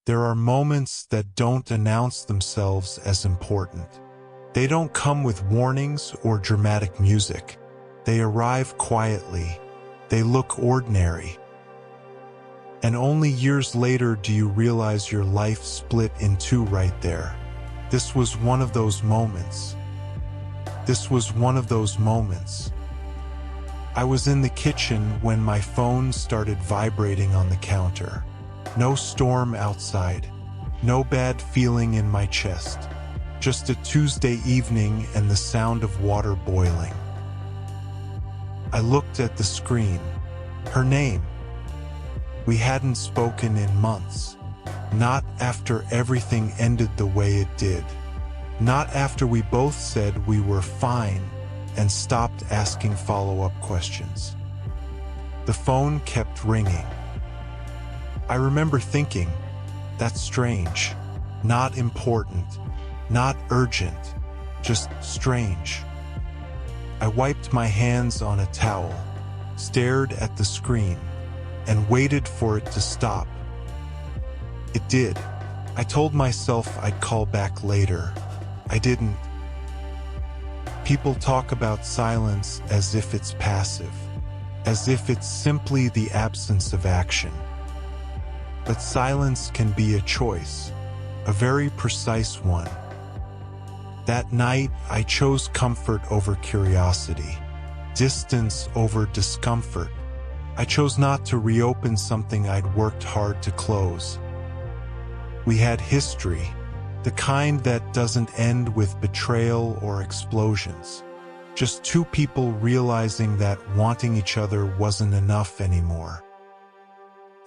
There are moments that don't announce themselves as important. They don't come with warnings or dramatic music. They arrive quietly. They look ordinary. And only years later do you realize your life split in two right there. This was one of those moments. This was one of those moments. I was in the kitchen when my phone started vibrating on the counter. No storm outside. No bad feeling in my chest. Just a Tuesday evening and the sound of water boiling. I looked at the screen. Her name. We hadn't spoken in months. Not after everything ended the way it did. Not after we both said we were fine and stopped asking follow-up questions. The phone kept ringing. I remember thinking, that's strange, not important, not urgent, just strange. I wiped my hands on a towel, stared at the screen, and waited for it to stop. It did. I told myself I'd call back later. I didn't. People talk about silence as if it's passive, as if it's simply the absence of action. But silence can be a choice, a very precise one. That night, I chose comfort over curiosity, distance over discomfort. I chose not to reopen something I'd worked hard to close. We had history, the kind that doesn't end with betrayal or explosions. Just two people realizing that wanting each other wasn't enough anymore.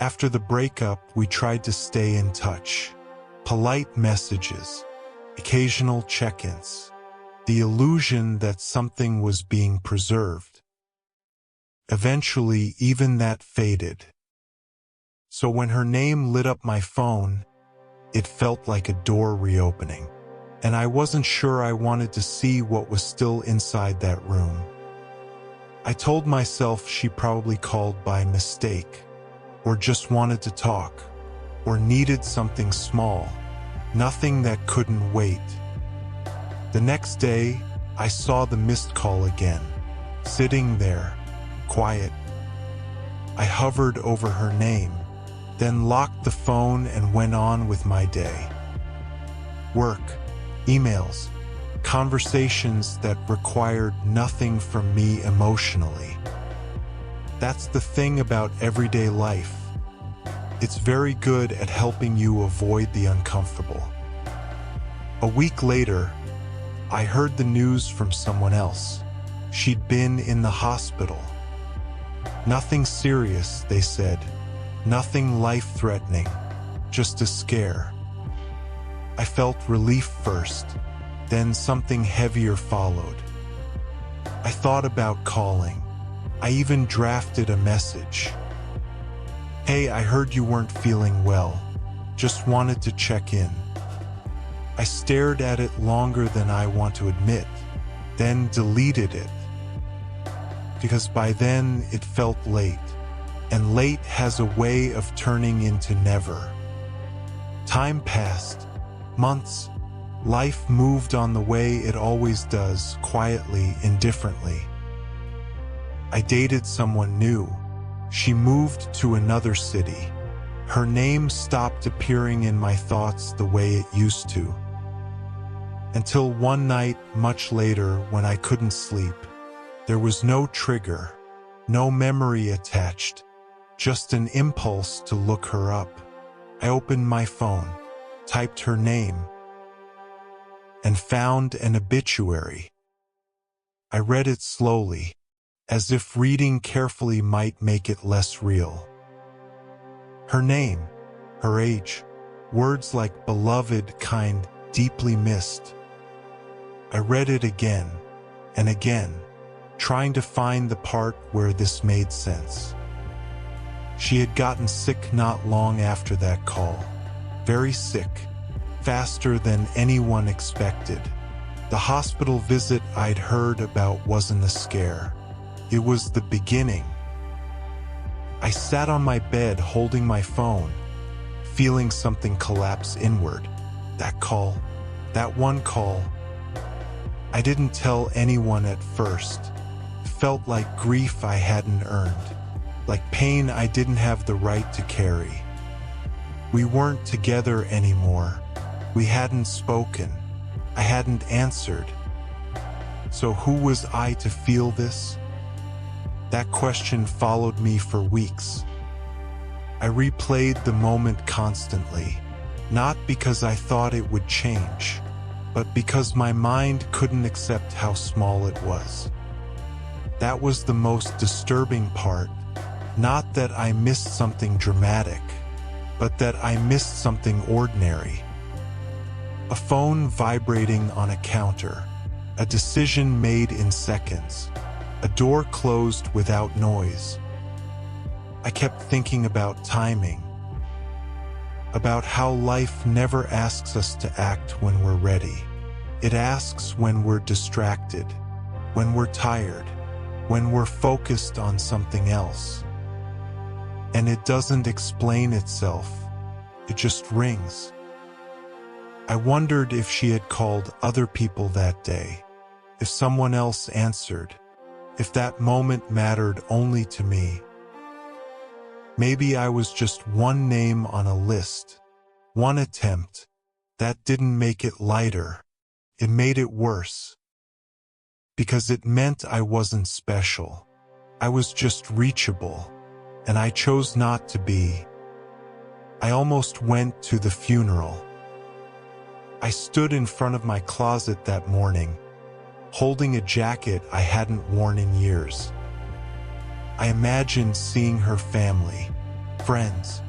After the breakup, we tried to stay in touch. Polite messages, occasional check-ins, the illusion that something was being preserved. Eventually, even that faded. So when her name lit up my phone, it felt like a door reopening, and I wasn't sure I wanted to see what was still inside that room. I told myself she probably called by mistake, or just wanted to talk, or needed something small, nothing that couldn't wait. The next day, I saw the missed call again, sitting there, quiet. I hovered over her name, then locked the phone and went on with my day. Work, emails, conversations that required nothing from me emotionally. That's the thing about everyday life. It's very good at helping you avoid the uncomfortable. A week later, I heard the news from someone else. She'd been in the hospital. Nothing serious, they said. Nothing life-threatening, just a scare. I felt relief first, then something heavier followed. I thought about calling. I even drafted a message. Hey, I heard you weren't feeling well. Just wanted to check in. I stared at it longer than I want to admit, then deleted it. Because by then it felt late, and late has a way of turning into never. Time passed, months. Life moved on the way it always does, quietly, indifferently. I dated someone new. She moved to another city. Her name stopped appearing in my thoughts the way it used to. Until one night, much later, when I couldn't sleep. There was no trigger, no memory attached, just an impulse to look her up. I opened my phone, typed her name, and found an obituary. I read it slowly, as if reading carefully might make it less real. Her name, her age, words like beloved, kind, deeply missed. I read it again and again, trying to find the part where this made sense. She had gotten sick not long after that call. Very sick, faster than anyone expected. The hospital visit I'd heard about wasn't a scare. It was the beginning. I sat on my bed holding my phone, feeling something collapse inward. That call, that one call. I didn't tell anyone at first. It felt like grief I hadn't earned, like pain I didn't have the right to carry. We weren't together anymore. We hadn't spoken. I hadn't answered. So who was I to feel this? That question followed me for weeks. I replayed the moment constantly, not because I thought it would change, but because my mind couldn't accept how small it was. That was the most disturbing part, not that I missed something dramatic, but that I missed something ordinary. A phone vibrating on a counter, a decision made in seconds, a door closed without noise. I kept thinking about timing, about how life never asks us to act when we're ready. It asks when we're distracted, when we're tired, when we're focused on something else. And it doesn't explain itself, it just rings. I wondered if she had called other people that day, if someone else answered, if that moment mattered only to me. Maybe I was just one name on a list, one attempt. That didn't make it lighter. It made it worse. Because it meant I wasn't special. I was just reachable, and I chose not to be. I almost went to the funeral. I stood in front of my closet that morning, holding a jacket I hadn't worn in years. I imagined seeing her family, friends,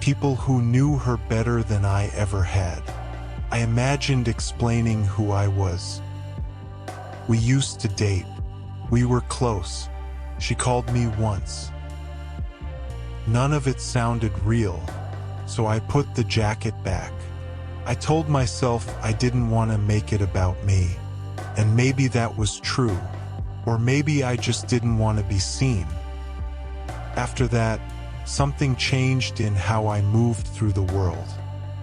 people who knew her better than I ever had. I imagined explaining who I was. We used to date. We were close. She called me once. None of it sounded real, so I put the jacket back. I told myself I didn't want to make it about me, and maybe that was true, or maybe I just didn't want to be seen. After that, something changed in how I moved through the world.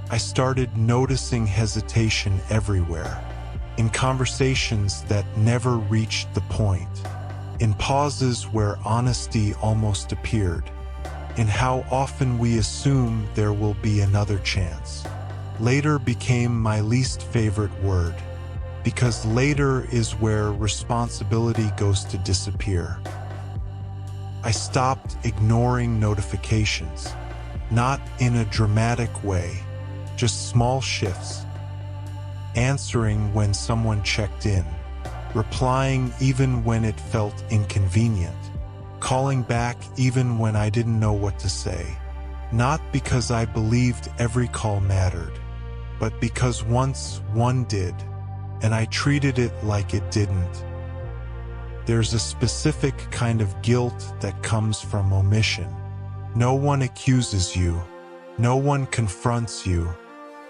I started noticing hesitation everywhere, in conversations that never reached the point, in pauses where honesty almost appeared, in how often we assume there will be another chance. Later became my least favorite word, because later is where responsibility goes to disappear. I stopped ignoring notifications, not in a dramatic way, just small shifts. Answering when someone checked in, replying even when it felt inconvenient, calling back even when I didn't know what to say. Not because I believed every call mattered, but because once one did, and I treated it like it didn't. There's a specific kind of guilt that comes from omission. No one accuses you. No one confronts you.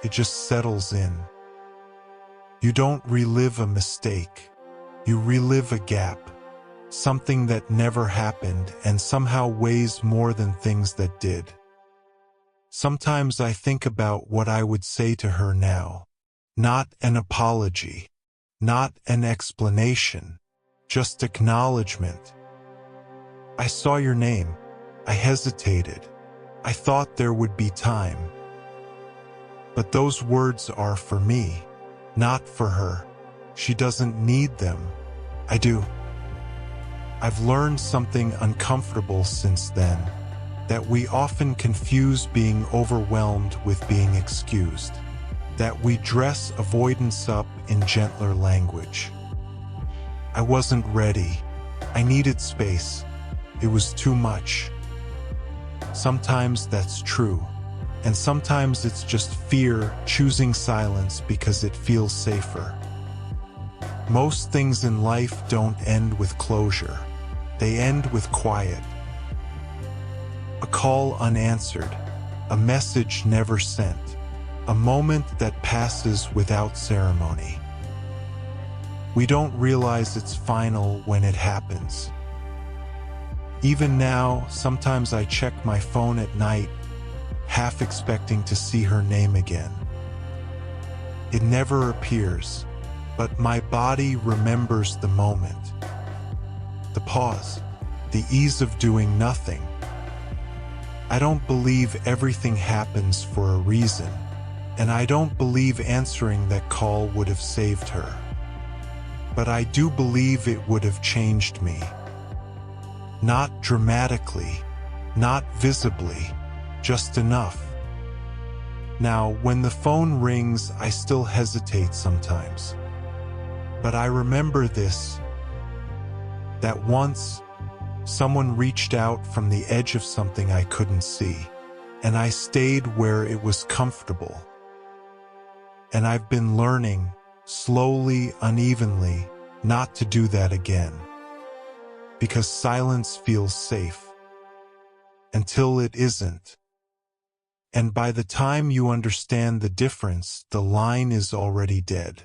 It just settles in. You don't relive a mistake. You relive a gap. Something that never happened and somehow weighs more than things that did. Sometimes I think about what I would say to her now. Not an apology. Not an explanation. Just acknowledgement. I saw your name. I hesitated. I thought there would be time. But those words are for me, not for her. She doesn't need them. I do. I've learned something uncomfortable since then, that we often confuse being overwhelmed with being excused, that we dress avoidance up in gentler language. I wasn't ready. I needed space. It was too much. Sometimes that's true, and sometimes it's just fear choosing silence because it feels safer. Most things in life don't end with closure. They end with quiet. A call unanswered, a message never sent, a moment that passes without ceremony. We don't realize it's final when it happens. Even now, sometimes I check my phone at night, half expecting to see her name again. It never appears, but my body remembers the moment. The pause, the ease of doing nothing. I don't believe everything happens for a reason, and I don't believe answering that call would have saved her. But I do believe it would have changed me. Not dramatically, not visibly, just enough. Now, when the phone rings, I still hesitate sometimes. But I remember this, that once, someone reached out from the edge of something I couldn't see, and I stayed where it was comfortable. And I've been learning, slowly, unevenly, not to do that again. Because silence feels safe. Until it isn't. And by the time you understand the difference, the line is already dead.